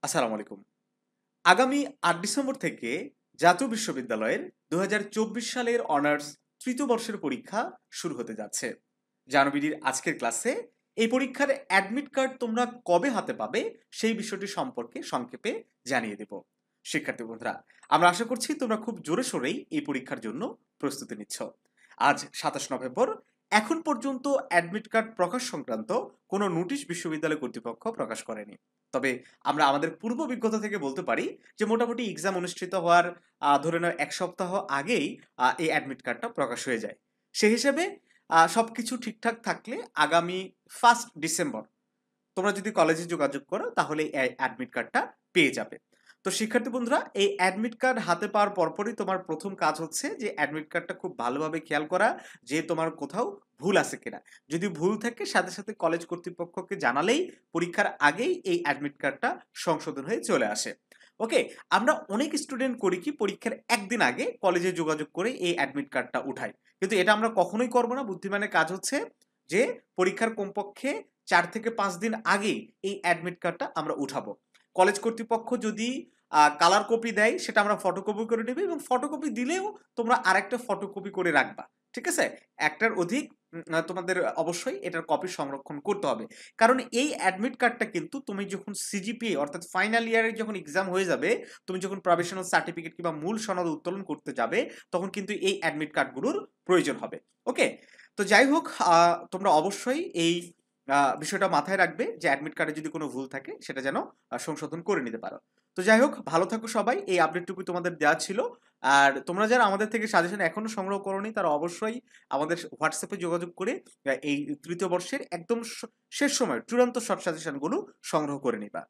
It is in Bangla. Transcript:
আসসালামু আলাইকুম। আগামী ৮ ডিসেম্বর থেকে জাতীয় বিশ্ববিদ্যালয়ের ২০২৪ সালের অনার্স তৃতীয় বর্ষের পরীক্ষা শুরু হতে যাচ্ছে। জানুবিডির আজকের ক্লাসে এই পরীক্ষার অ্যাডমিট কার্ড তোমরা কবে হাতে পাবে সেই বিষয়টি সম্পর্কে সংক্ষেপে জানিয়ে দেব। শিক্ষার্থী বন্ধুরা, আমরা আশা করছি তোমরা খুব জোরে সোরেই এই পরীক্ষার জন্য প্রস্তুতি নিচ্ছ। আজ ২৭ নভেম্বর। এখন পর্যন্ত অ্যাডমিট কার্ড প্রকাশ সংক্রান্ত কোনো নোটিশ বিশ্ববিদ্যালয় কর্তৃপক্ষ প্রকাশ করেনি। তবে আমরা আমাদের পূর্ব অভিজ্ঞতা থেকে বলতে পারি যে মোটামুটি এক্সাম অনুষ্ঠিত হওয়ার ধরে নাও ১ সপ্তাহ আগেই এই অ্যাডমিট কার্ডটা প্রকাশ হয়ে যায়। সেই হিসেবে সবকিছু ঠিকঠাক থাকলে আগামী 1 ডিসেম্বর তোমরা যদি কলেজে যোগাযোগ করো তাহলে এই অ্যাডমিট কার্ডটা পেয়ে যাবে। তো শিক্ষার্থী বন্ধুরা, এই অ্যাডমিট কার্ড হাতে পাওয়ার পরপরই তোমার প্রথম কাজ হচ্ছে যে অ্যাডমিট কার্ডটা খুব ভালোভাবে খেয়াল করা যে তোমার কোথাও ভুল আছে কিনা। যদি ভুল থাকে সাথে সাথে কলেজ কর্তৃপক্ষকে জানালেই পরীক্ষার আগেই এই অ্যাডমিট কার্ডটা সংশোধন হয়ে চলে আসে। ওকে, আমরা অনেক স্টুডেন্ট করি কি পরীক্ষার একদিন আগে কলেজে যোগাযোগ করে এই অ্যাডমিট কার্ডটা উঠাই, কিন্তু এটা আমরা কখনোই করব না। বুদ্ধিমানের কাজ হচ্ছে যে পরীক্ষার কমপক্ষে ৪ থেকে ৫ দিন আগেই এই অ্যাডমিট কার্ডটা আমরা উঠাবো। কলেজ কর্তৃপক্ষ যদি কালার কপি দেয় সেটা আমরা ফটোকপি করে নেব, এবং ফটোকপি দিলেও তোমরা আরেকটা ফটোকপি করে রাখবা। ঠিক আছে? একটার অধিক তোমাদের অবশ্যই এটার কপি সংরক্ষণ করতে হবে। কারণ এই অ্যাডমিট কার্ডটা কিন্তু তুমি যখন সিজিপিএ অর্থাৎ ফাইনাল ইয়ারে যখন এক্সাম হয়ে যাবে, তুমি যখন প্রভিশনাল সার্টিফিকেট কিংবা মূল সনদ উত্তোলন করতে যাবে, তখন কিন্তু এই অ্যাডমিট কার্ডগুলোর প্রয়োজন হবে। ওকে? তো যাই হোক, তোমরা অবশ্যই এই বিষয়টা মাথায় রাখবে যে অ্যাডমিট কার্ডে যদি কোনো ভুল থাকে সেটা যেন সংশোধন করে নিতে পারো। তো যাই হোক, ভালো থাকো সবাই। এই আপডেটটুকু তোমাদের দেওয়া ছিল। আর তোমরা যারা আমাদের থেকে সাজেশন এখনো সংগ্রহ করোনি তারা অবশ্যই আমাদের হোয়াটসঅ্যাপে যোগাযোগ করে এই তৃতীয় বর্ষের একদম শেষ সময়ের চূড়ান্ত সব সাজেশনগুলো সংগ্রহ করে নিবা।